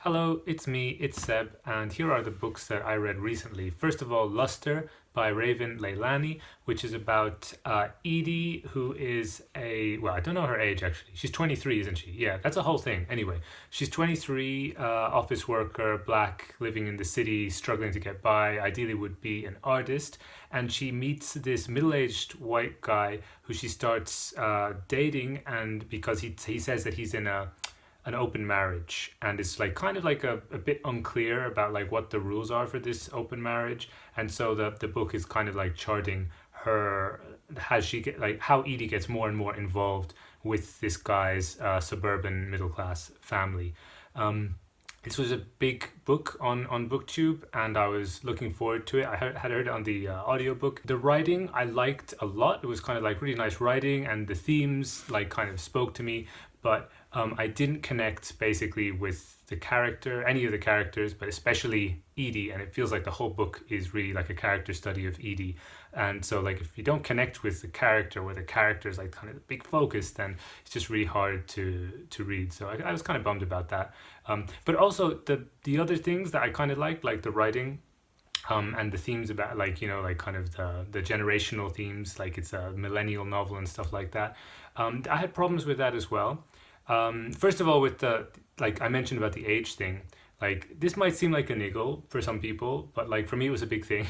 Hello, it's me, it's Seb, and here are the books that I read recently. First of all, Luster by Raven Leilani, which is about Edie, who is I don't know her age actually. She's 23, isn't she? Yeah, that's a whole thing. Anyway, she's 23, office worker, black, living in the city, struggling to get by, ideally would be an artist, and she meets this middle-aged white guy who she starts dating, and because he says that he's in an open marriage, and it's like kind of like a bit unclear about like what the rules are for this open marriage, and so the book is kind of like charting her how Edie gets more and more involved with this guy's suburban middle class family. This was a big book on booktube, and I was looking forward to it. I had heard it on the audiobook. The writing I liked a lot. It was kind of like really nice writing, and the themes like kind of spoke to me, but I didn't connect basically with any of the characters, but especially Edie, and it feels like the whole book is really like a character study of Edie. And so like if you don't connect with the character, where the character is like kind of the big focus, then it's just really hard to read. So I was kind of bummed about that. But also the other things that I kind of liked, like the writing, and the themes about like like kind of the generational themes, like it's a millennial novel and stuff like that. I had problems with that as well. First of all, with like I mentioned about the age thing, like this might seem like a niggle for some people, but like for me it was a big thing.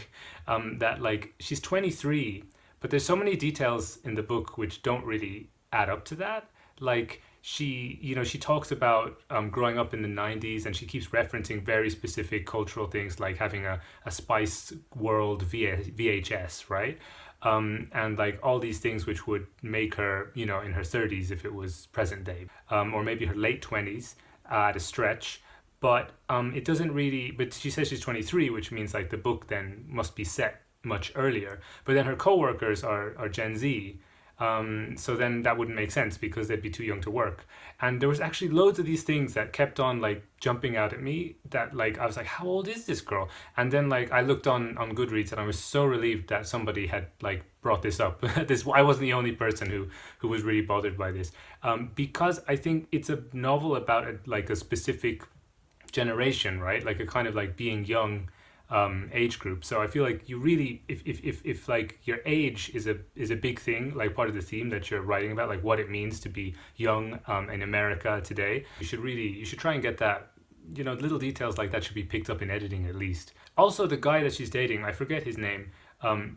That like she's 23, but there's so many details in the book which don't really add up to that. Like she talks about growing up in the 90s, and she keeps referencing very specific cultural things, like having a Spice World VHS, right? And like all these things which would make her, in her 30s if it was present day, or maybe her late 20s at a stretch. But it doesn't really. But she says she's 23, which means like the book then must be set much earlier. But then her co-workers are Gen Z. So then that wouldn't make sense because they'd be too young to work. And there was actually loads of these things that kept on like jumping out at me, that like I was like, how old is this girl? And then like I looked on Goodreads, and I was so relieved that somebody had like brought this up. I wasn't the only person who was really bothered by this, because I think it's a novel about like a specific generation, right? Like a kind of like being young age group. So I feel like you really, if like your age is a big thing, like part of the theme that you're writing about, like what it means to be young in America today, you should try and get that, little details like that should be picked up in editing at least. Also, the guy that she's dating, I forget his name,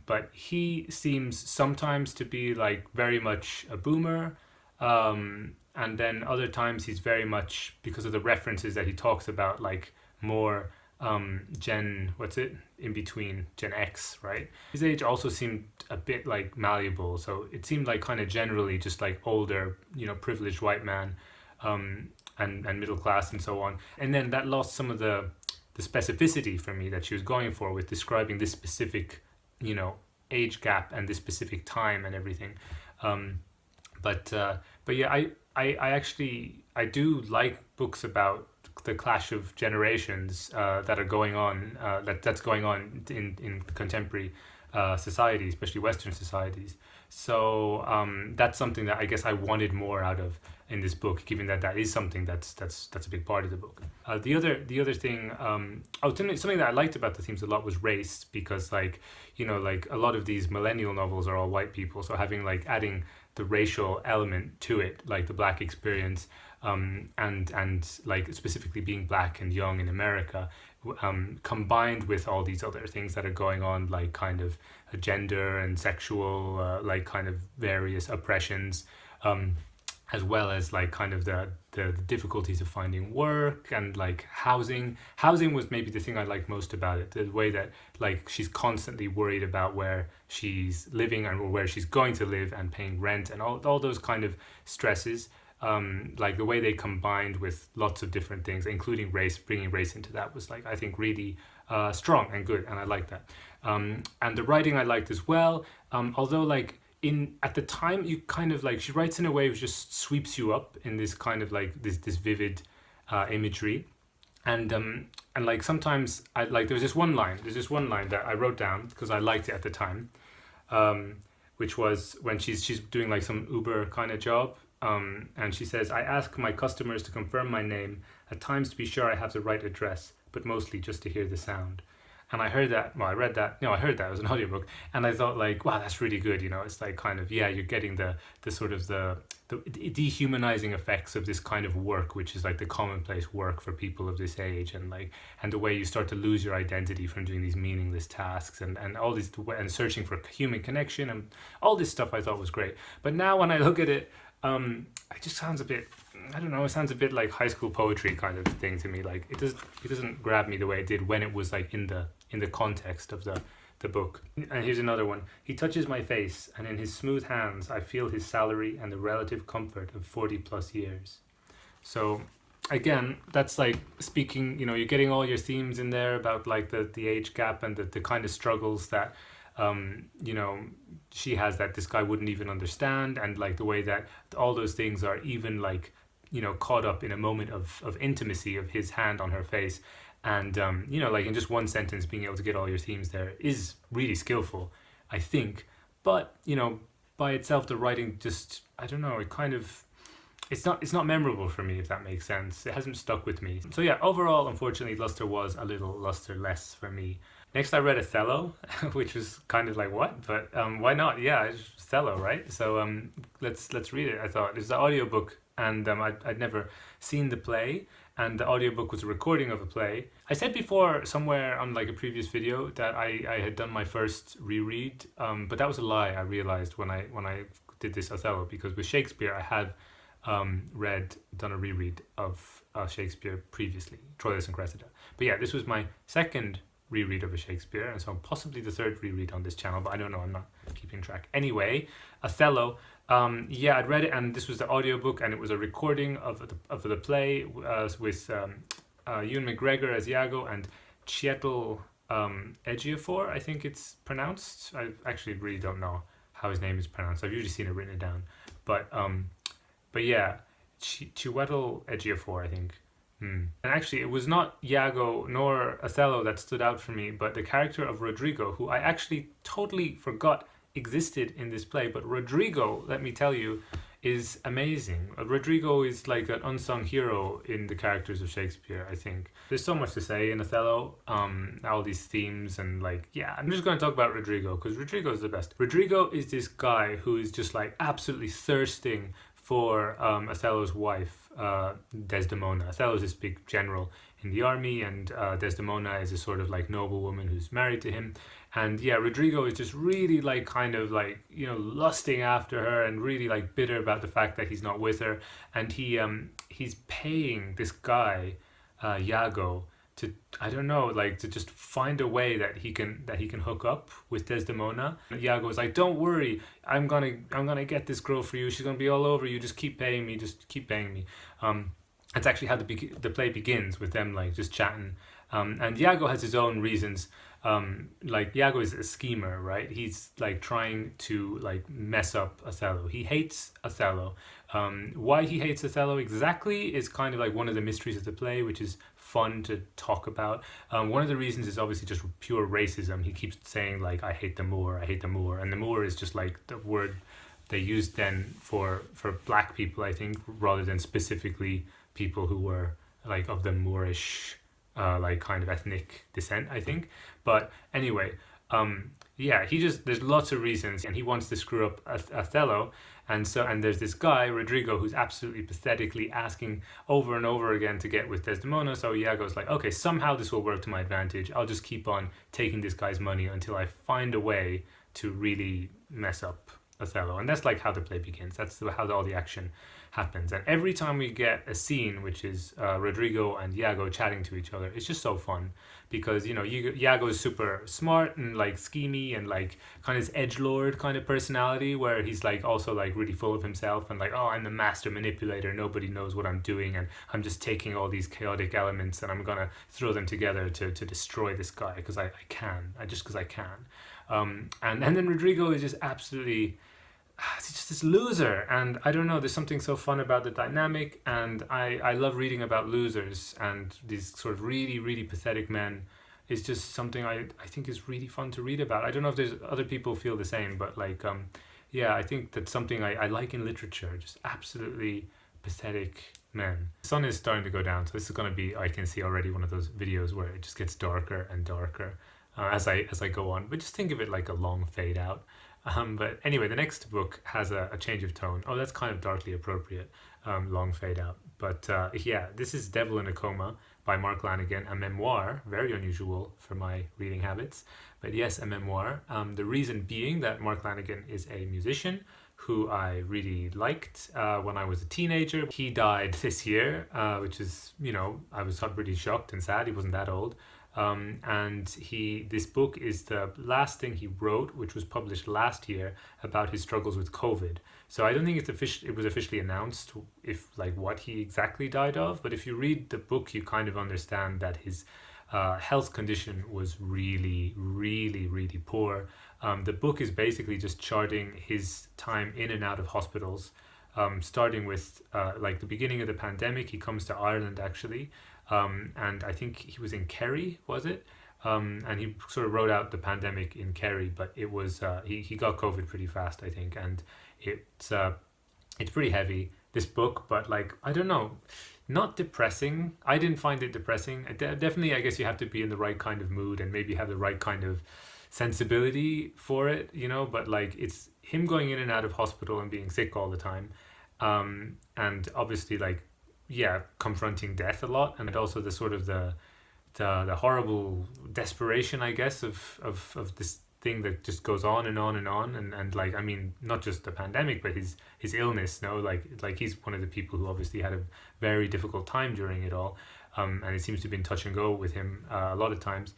but he seems sometimes to be like very much a boomer, and then other times he's very much, because of the references that he talks about, like more in between Gen X, right? His age also seemed a bit like malleable, so it seemed like kind of generally just like older, privileged white man, and middle class and so on. And then that lost some of the specificity for me that she was going for with describing this specific, age gap and this specific time and everything. But yeah, I actually do like books about the clash of generations that are going on, that's going on in contemporary society, especially Western societies. So that's something that I guess I wanted more out of in this book, given that is something that's a big part of the book. The other thing, something that I liked about the themes a lot was race, because like like a lot of these millennial novels are all white people, so having like adding the racial element to it, like the black experience, and like specifically being black and young in America, combined with all these other things that are going on, like kind of gender and sexual, like kind of various oppressions, as well as like kind of the difficulties of finding work and like housing. Housing was maybe the thing I liked most about it, the way that like she's constantly worried about where she's living and where she's going to live and paying rent and all those kind of stresses. Like the way they combined with lots of different things, including race, bringing race into that was like, I think, really strong and good, and I like that. And the writing I liked as well, although like at the time you kind of like, she writes in a way which just sweeps you up in this kind of like this vivid imagery, and like sometimes I like there's this one line that I wrote down because I liked it at the time, which was when she's doing like some Uber kind of job. And she says, I ask my customers to confirm my name At times to be sure I have the right address, but mostly just to hear the sound. And I heard that, well, I read that, no, I heard that, it was an audiobook, and I thought like, wow, that's really good, you know, it's like kind of, yeah, you're getting the sort of the dehumanizing effects of this kind of work, which is like the commonplace work for people of this age, and like, and the way you start to lose your identity from doing these meaningless tasks, and all these, and searching for human connection, and all this stuff I thought was great. But now when I look at it, it just sounds a bit, I don't know, it sounds a bit like high school poetry kind of thing to me. Like it doesn't grab me the way it did when it was like in the context of the book. And here's another one. He touches my face, and in his smooth hands I feel his salary and the relative comfort of 40 plus years. So again, that's like speaking, you know, you're getting all your themes in there about like the age gap and the kind of struggles that you know, she has that this guy wouldn't even understand, and like the way that all those things are even like, you know, caught up in a moment of intimacy of his hand on her face. And you know, like in just one sentence being able to get all your themes there is really skillful, I think. But you know, by itself the writing just, I don't know, it kind of, it's not memorable for me, if that makes sense. It hasn't stuck with me. So yeah, overall, unfortunately, Luster was a little lusterless for me. Next I read Othello, which was kind of like, what? But why not? Yeah, it's Othello, right? So let's read it. I thought it's the audiobook, and I'd never seen the play, and the audiobook was a recording of a play. I said before somewhere on like a previous video that I had done my first reread, but that was a lie, I realized when I did this Othello, because with Shakespeare I had done a reread of Shakespeare previously, Troilus and Cressida. But yeah, this was my second reread of a Shakespeare, and so possibly the third reread on this channel, but I don't know, I'm not keeping track. Anyway, Othello, yeah, I'd read it, and this was the audiobook, and it was a recording of the play with Ewan McGregor as Iago and Chiwetel Ejiofor, I think it's pronounced. I actually really don't know how his name is pronounced. I've usually seen it written down, but yeah, Chiwetel Ejiofor, I think. And actually, it was not Iago nor Othello that stood out for me, but the character of Rodrigo, who I actually totally forgot existed in this play. But Rodrigo, let me tell you, is amazing. Rodrigo is like an unsung hero in the characters of Shakespeare, I think. There's so much to say in Othello, all these themes, and like, yeah, I'm just going to talk about Rodrigo, because Rodrigo is the best. Rodrigo is this guy who is just like absolutely thirsting for Othello's wife, Desdemona. Othello is this big general in the army, and Desdemona is a sort of like noble woman who's married to him. And yeah, Rodrigo is just really like kind of like, you know, lusting after her, and really like bitter about the fact that he's not with her. And he's paying this guy, Iago, to, I don't know, like to just find a way that he can hook up with Desdemona. Iago is like, don't worry, I'm gonna get this girl for you. She's gonna be all over you. Just keep paying me. Just keep paying me. It's actually how the play begins, with them like just chatting. And Iago has his own reasons. Like Iago is a schemer, right? He's like trying to like mess up Othello. He hates Othello. Why he hates Othello exactly is kind of like one of the mysteries of the play, which is fun to talk about. One of the reasons is obviously just pure racism. He keeps saying like, I hate the Moor, I hate the Moor. And the Moor is just like the word they used then for black people, I think, rather than specifically people who were like of the Moorish like kind of ethnic descent, I think. But anyway, yeah, there's lots of reasons, and he wants to screw up Othello. And there's this guy, Rodrigo, who's absolutely pathetically asking over and over again to get with Desdemona. So Iago's like, okay, somehow this will work to my advantage. I'll just keep on taking this guy's money until I find a way to really mess up Othello. And that's like how the play begins. That's how all the action happens. And every time we get a scene which is Rodrigo and Iago chatting to each other, it's just so fun, because, you know, Iago is super smart and like schemy and like kind of this edgelord kind of personality, where he's like also like really full of himself and like, oh, I'm the master manipulator, nobody knows what I'm doing, and I'm just taking all these chaotic elements and I'm gonna throw them together to destroy this guy because I can. And then Rodrigo is just absolutely, he's just this loser, and I don't know, there's something so fun about the dynamic, and I love reading about losers, and these sort of really, really pathetic men is just something I think is really fun to read about. I don't know if there's other people feel the same, but like, yeah, I think that's something I like in literature, just absolutely pathetic man, the sun is starting to go down, so this is going to be, I can see already, one of those videos where it just gets darker and darker as I go on. But just think of it like a long fade out. But anyway, the next book has a change of tone. Oh, that's kind of darkly appropriate, long fade out. But yeah, this is Devil in a Coma by Mark Lanegan, a memoir, very unusual for my reading habits. But yes, a memoir. The reason being that Mark Lanegan is a musician who I really liked when I was a teenager. He died this year, which is, I was pretty shocked and sad. He wasn't that old. And this book is the last thing he wrote, which was published last year, about his struggles with COVID. So I don't think it was officially announced what he exactly died of, but if you read the book, you kind of understand that his health condition was really, really, really poor. The book is basically just charting his time in and out of hospitals, starting with the beginning of the pandemic. He comes to Ireland actually, and I think he was in Kerry, was it? And he sort of wrote out the pandemic in Kerry, but it was he got COVID pretty fast, I think, and it's pretty heavy, this book, but I don't know, not depressing. I didn't find it depressing. Definitely, I guess you have to be in the right kind of mood and maybe have the right kind of sensibility for it, but it's him going in and out of hospital and being sick all the time, and obviously confronting death a lot, and also the sort of the horrible desperation, I guess, of this thing that just goes on and on and on, and I mean, not just the pandemic, but his illness. He's one of the people who obviously had a very difficult time during it all, and it seems to have been touch and go with him a lot of times.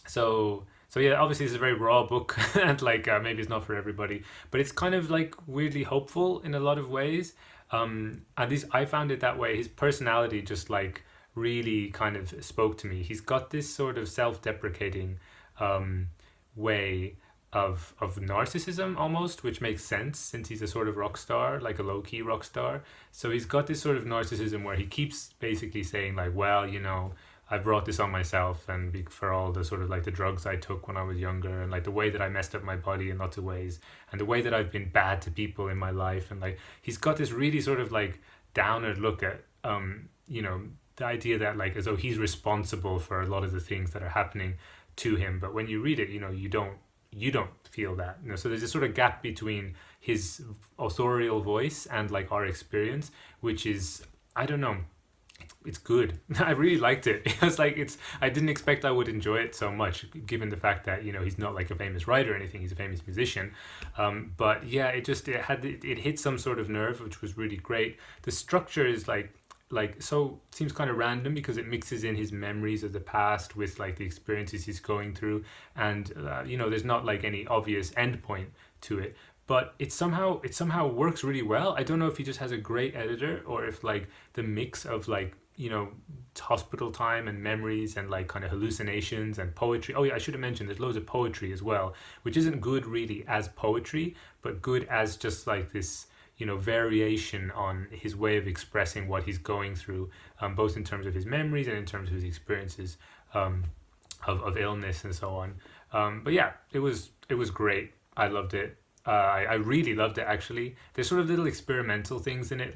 So yeah, obviously it's a very raw book, and maybe it's not for everybody, but it's kind of weirdly hopeful in a lot of ways. At least I found it that way. His personality just really kind of spoke to me. He's got this sort of self-deprecating way of narcissism almost, which makes sense since he's a sort of rock star, like a low-key rock star. So he's got this sort of narcissism where he keeps basically saying I brought this on myself, and for all the sort of the drugs I took when I was younger, and the way that I messed up my body in lots of ways, and the way that I've been bad to people in my life, and he's got this really sort of downer look at the idea that as though he's responsible for a lot of the things that are happening to him. But when you read it, you don't feel that. So there's this sort of gap between his authorial voice and our experience, which is, I don't know, it's good. I really liked it. It's I didn't expect I would enjoy it so much, given the fact that he's not a famous writer or anything. He's a famous musician, but yeah, it hit some sort of nerve, which was really great. The structure is so seems kind of random because it mixes in his memories of the past with the experiences he's going through, and there's not any obvious end point to it, but it somehow works really well. I don't know if he just has a great editor, or if the mix of hospital time and memories and kind of hallucinations and poetry. Oh yeah, I should have mentioned there's loads of poetry as well, which isn't good really as poetry, but good as just this variation on his way of expressing what he's going through, both in terms of his memories and in terms of his experiences of illness and so on. But yeah, it was great. I loved it. I really loved it actually. There's sort of little experimental things in it,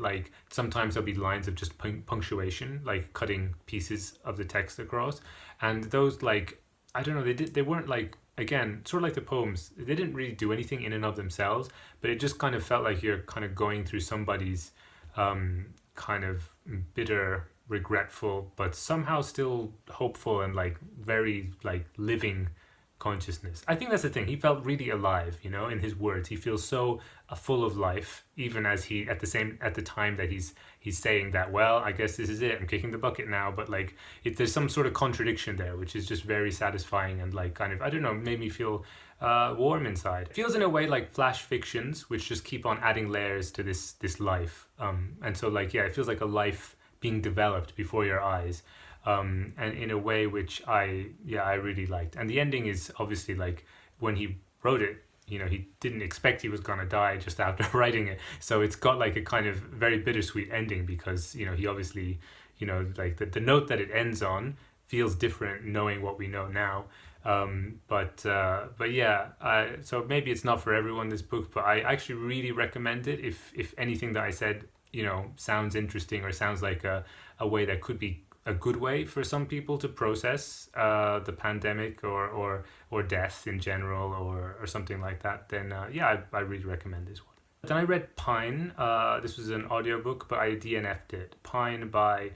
sometimes there'll be lines of just punctuation, cutting pieces of the text across, and those I don't know, they weren't again, sort of the poems, they didn't really do anything in and of themselves, but it just kind of felt like you're kind of going through somebody's kind of bitter, regretful, but somehow still hopeful and very living consciousness. I think that's the thing. He felt really alive, in his words. He feels so full of life, even as he at the time that he's saying that, well, I guess this is it, I'm kicking the bucket now, but there's some sort of contradiction there, which is just very satisfying and kind of, I don't know, made me feel warm inside. It feels in a way like flash fictions, which just keep on adding layers to this life, and so yeah, it feels like a life being developed before your eyes. And in a way which I really liked. And the ending is obviously when he wrote it, he didn't expect he was going to die just after writing it. So it's got a kind of very bittersweet ending because, he obviously, the note that it ends on feels different knowing what we know now. But yeah, so maybe it's not for everyone, this book, but I actually really recommend it if anything that I said sounds interesting or sounds like a way that could be a good way for some people to process the pandemic or death in general or something like that, then I really recommend this one. Then I read Pine. This was an audiobook, but I DNF'd it. Pine by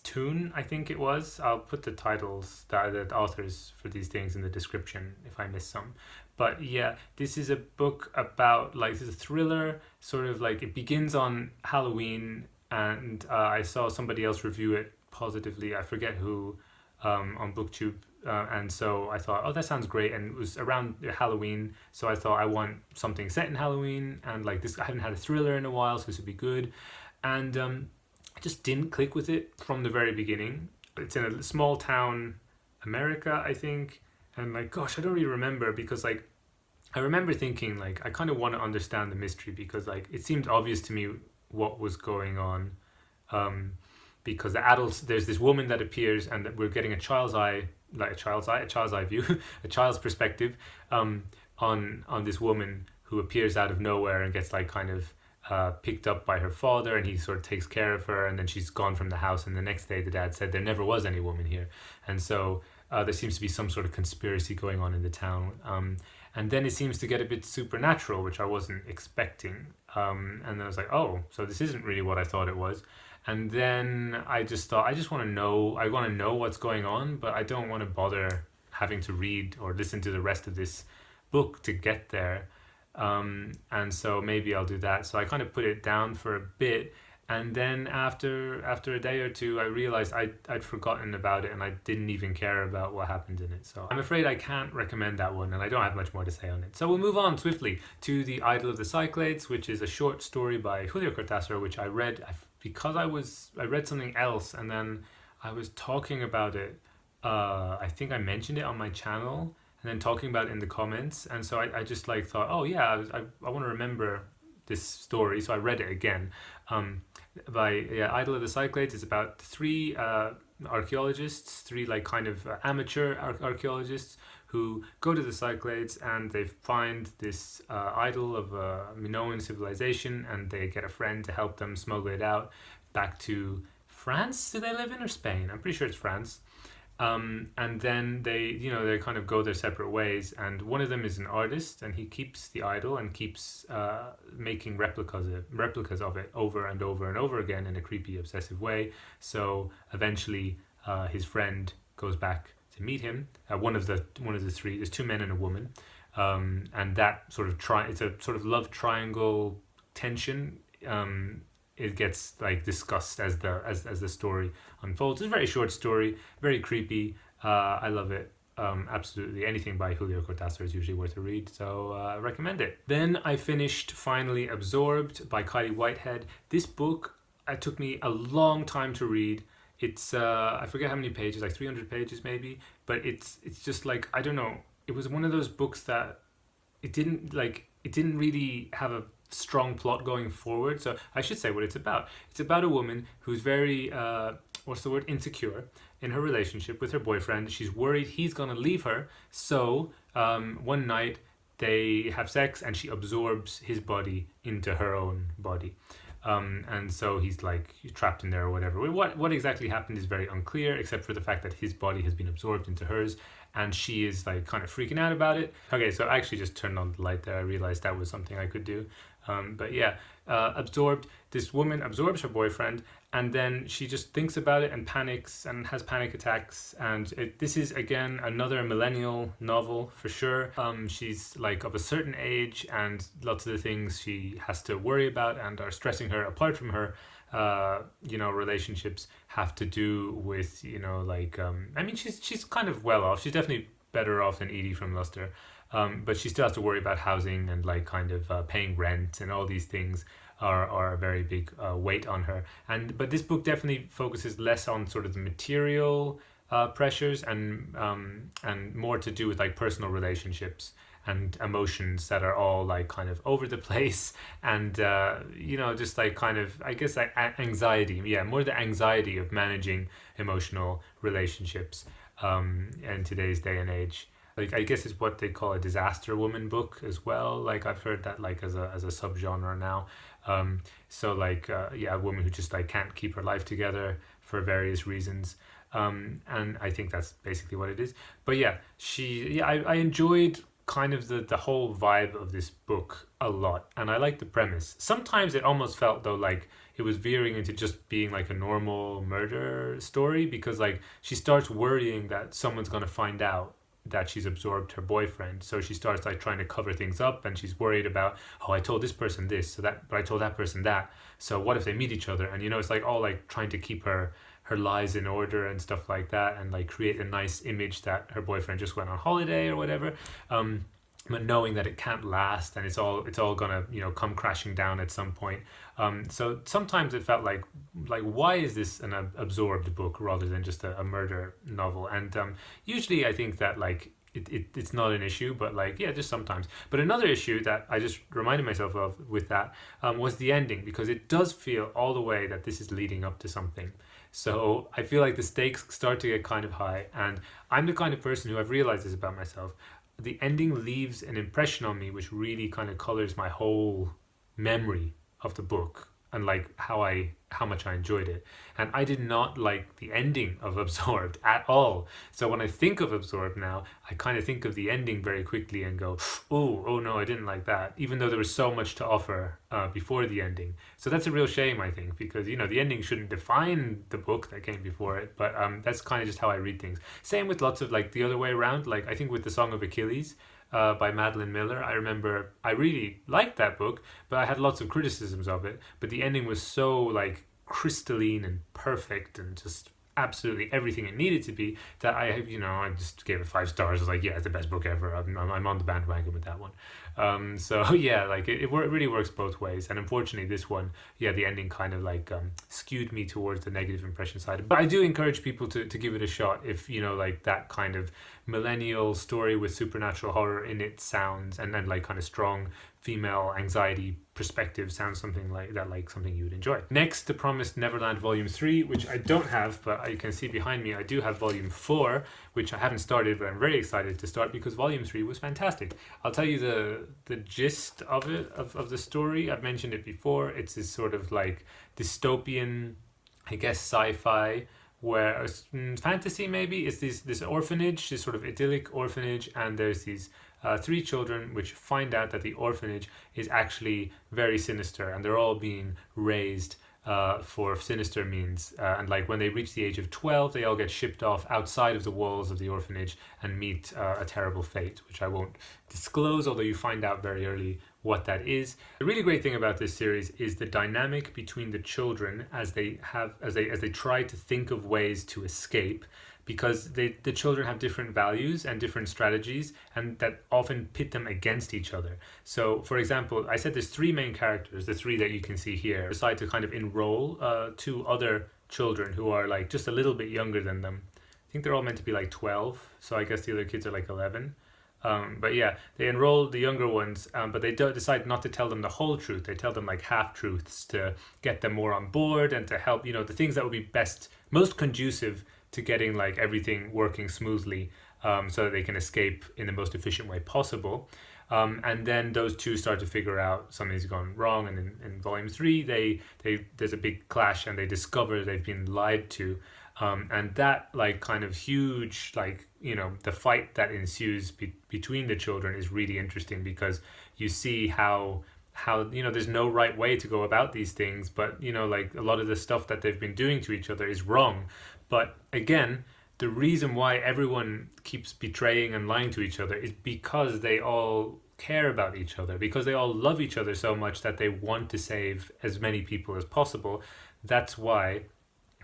Toon, I think it was. I'll put the titles, the authors for these things in the description if I miss some. But yeah, this is a book about, like, this is a thriller, sort of like, it begins on Halloween, and I saw somebody else review it positively, I forget who, on BookTube, and so I thought, oh, that sounds great, and it was around Halloween, so I thought I want something set in Halloween, and like this, I haven't had a thriller in a while, so this would be good, and I just didn't click with it from the very beginning. It's in a small town, America, I think, and like, gosh, I don't really remember, because like, I remember thinking like, I kind of want to understand the mystery, because like, it seemed obvious to me what was going on, because the adults, there's this woman that appears, and that we're getting a child's eye view, a child's perspective, on this woman who appears out of nowhere and gets like kind of picked up by her father, and he sort of takes care of her, and then she's gone from the house, and the next day the dad said there never was any woman here, and so there seems to be some sort of conspiracy going on in the town, and then it seems to get a bit supernatural, which I wasn't expecting, and then I was like, oh, so this isn't really what I thought it was. And then I just thought, I want to know what's going on, but I don't want to bother having to read or listen to the rest of this book to get there. And so maybe I'll do that. So I kind of put it down for a bit. And then after a day or two, I realized I'd forgotten about it, and I didn't even care about what happened in it. So I'm afraid I can't recommend that one, and I don't have much more to say on it. So we'll move on swiftly to The Idol of the Cyclades, which is a short story by Julio Cortázar, which I read because I read something else, and then I was talking about it. I think I mentioned it on my channel, and then talking about it in the comments, and so I just like thought, oh yeah, I want to remember this story, so I read it again. Idol of the Cyclades is about three archaeologists, three like kind of amateur archaeologists who go to the Cyclades, and they find this idol of a Minoan civilization, and they get a friend to help them smuggle it out back to France. Do they live in, or Spain? I'm pretty sure it's France. And then they kind of go their separate ways, and one of them is an artist, and he keeps the idol and keeps making replicas of it over and over and over again in a creepy, obsessive way. So eventually his friend goes back to meet him, one of the three. There's two men and a woman, and that sort of it's a sort of love triangle tension. It gets like discussed as the story unfolds. It's a very short story, very creepy. I love it. Absolutely, anything by Julio Cortázar is usually worth a read, so I recommend it. Then I finished finally Absorbed by Kylie Whitehead. This book, it took me a long time to read. It's I forget how many pages, like 300 pages maybe, but it's just like, I don't know. It was one of those books that it didn't really have a strong plot going forward. So I should say what it's about. It's about a woman who's very insecure in her relationship with her boyfriend. She's worried he's gonna leave her, so one night they have sex and she absorbs his body into her own body, and so he's like trapped in there or whatever. What exactly happened is very unclear, except for the fact that his body has been absorbed into hers, and she is like kind of freaking out about it. Okay, so I actually just turned on the light there. I realized that was something I could do. But yeah, Absorbed, this woman absorbs her boyfriend, and then she just thinks about it and panics and has panic attacks, and this is again another millennial novel for sure. She's like of a certain age, and lots of the things she has to worry about and are stressing her apart from her relationships have to do with I mean, she's kind of well off. She's definitely better off than Edie from Luster. But she still has to worry about housing and like kind of paying rent, and all these things are a very big weight on her. But this book definitely focuses less on sort of the material pressures and more to do with like personal relationships and emotions that are all like kind of over the place, and just like kind of, I guess, like anxiety. Yeah, more the anxiety of managing emotional relationships in today's day and age. Like, I guess it's what they call a disaster woman book as well. Like, I've heard that like as a subgenre now. So like yeah, a woman who just like can't keep her life together for various reasons. And I think that's basically what it is. But yeah, I enjoyed kind of the whole vibe of this book a lot, and I like the premise. Sometimes it almost felt though like it was veering into just being like a normal murder story, because like she starts worrying that someone's going to find out that she's absorbed her boyfriend, so she starts like trying to cover things up, and she's worried about, oh, I told this person this, so that, but I told that person that, so what if they meet each other? And you know, it's like all like trying to keep her lies in order and stuff like that, and like create a nice image that her boyfriend just went on holiday or whatever. But knowing that it can't last, and it's all gonna, you know, come crashing down at some point. So sometimes it felt like why is this an absorbed book rather than just a murder novel? And usually I think that like it's not an issue, but like yeah, just sometimes. But another issue that I just reminded myself of with that was the ending, because it does feel all the way that this is leading up to something. So I feel like the stakes start to get kind of high, and I'm the kind of person who, I've realized this about myself, the ending leaves an impression on me which really kind of colors my whole memory of the book, and like how much I enjoyed it. And I did not like the ending of Absorbed at all. So when I think of Absorbed now, I kind of think of the ending very quickly and go, oh no, I didn't like that, even though there was so much to offer before the ending. So that's a real shame, I think, because you know the ending shouldn't define the book that came before it, but that's kind of just how I read things. Same with lots of like the other way around, like I think with the Song of Achilles, by Madeline Miller. I remember I really liked that book, but I had lots of criticisms of it. But the ending was so like crystalline and perfect and just absolutely everything it needed to be, that I just gave it 5 stars. I was like, yeah, it's the best book ever. I'm on the bandwagon with that one. So yeah, like it really works both ways. And unfortunately, this one, yeah, the ending kind of like skewed me towards the negative impression side. But I do encourage people to give it a shot if you know like that kind of millennial story with supernatural horror in it sounds, and then like kind of strong female anxiety perspective sounds something like that, like something you would enjoy. Next, The Promised Neverland Volume 3, which I don't have, but you can see behind me I do have Volume 4, which I haven't started, but I'm very excited to start because Volume 3 was fantastic. I'll tell you the gist of it, of the story. I've mentioned it before. It's this sort of like dystopian, I guess, sci-fi, where fantasy maybe. It's this orphanage, this sort of idyllic orphanage, and there's these 3 children which find out that the orphanage is actually very sinister, and they're all being raised for sinister means. And like when they reach the age of 12, they all get shipped off outside of the walls of the orphanage and meet a terrible fate, which I won't disclose, although you find out very early what that is. The really great thing about this series is the dynamic between the children as they try to think of ways to escape, because the children have different values and different strategies, and that often pit them against each other. So for example, I said there's 3 main characters, the 3 that you can see here, decide to kind of enroll 2 other children who are like just a little bit younger than them. I think they're all meant to be like 12, so I guess the other kids are like 11. But yeah, they enroll the younger ones, but they don't decide not to tell them the whole truth. They tell them like half-truths to get them more on board and to help, you know, the things that would be most conducive to getting like everything working smoothly, so that they can escape in the most efficient way possible. And then those 2 start to figure out something's gone wrong, and in volume 3 there's a big clash, and they discover they've been lied to. And that like kind of huge, like, you know, the fight that ensues between the children is really interesting, because you see how you know there's no right way to go about these things, but you know like a lot of the stuff that they've been doing to each other is wrong. But again, the reason why everyone keeps betraying and lying to each other is because they all care about each other, because they all love each other so much that they want to save as many people as possible. That's why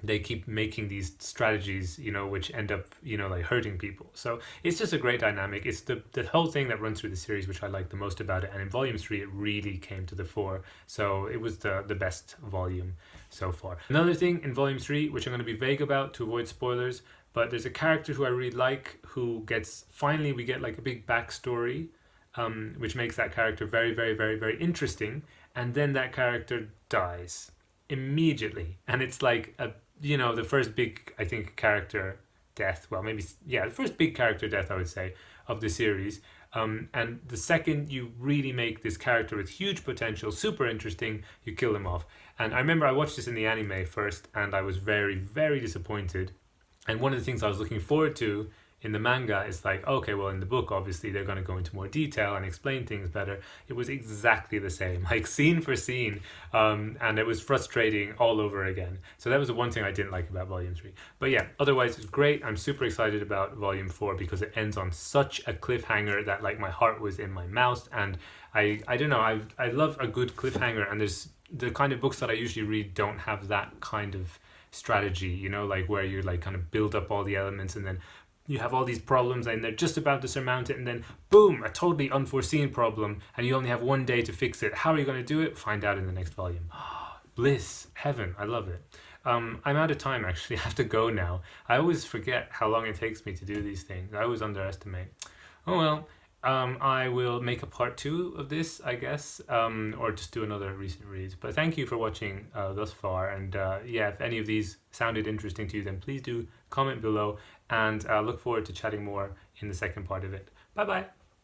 they keep making these strategies, you know, which end up, you know, like hurting people. So it's just a great dynamic. It's the whole thing that runs through the series which I like the most about it. And in volume 3 it really came to the fore. So it was the best volume so far. Another thing in volume 3, which I'm going to be vague about to avoid spoilers, but there's a character who I really like, who finally we get like a big backstory, which makes that character very, very, very, very interesting. And then that character dies immediately. And it's like the first big, I think, character death. Well, maybe, yeah, the first big character death, I would say, of the series. And the second you really make this character with huge potential super interesting, you kill him off. And I remember I watched this in the anime first, and I was very, very disappointed. And one of the things I was looking forward to in the manga is like, okay, well, in the book, obviously, they're going to go into more detail and explain things better. It was exactly the same, like scene for scene. And it was frustrating all over again. So that was the one thing I didn't like about Volume 3. But yeah, otherwise, it's great. I'm super excited about Volume 4 because it ends on such a cliffhanger that like my heart was in my mouth. And I don't know, I love a good cliffhanger. And there's the kind of books that I usually read don't have that kind of strategy, you know, like where you like kind of build up all the elements and then you have all these problems and they're just about to surmount it and then boom, a totally unforeseen problem and you only have one day to fix it. How are you going to do it? Find out in the next volume. Bliss, heaven, I love it. I'm out of time actually. I have to go now. I always forget how long it takes me to do these things. I always underestimate. Oh well. I will make a part 2 of this, I guess, or just do another recent reads. But thank you for watching thus far. And yeah, if any of these sounded interesting to you, then please do comment below. And I look forward to chatting more in the second part of it. Bye bye.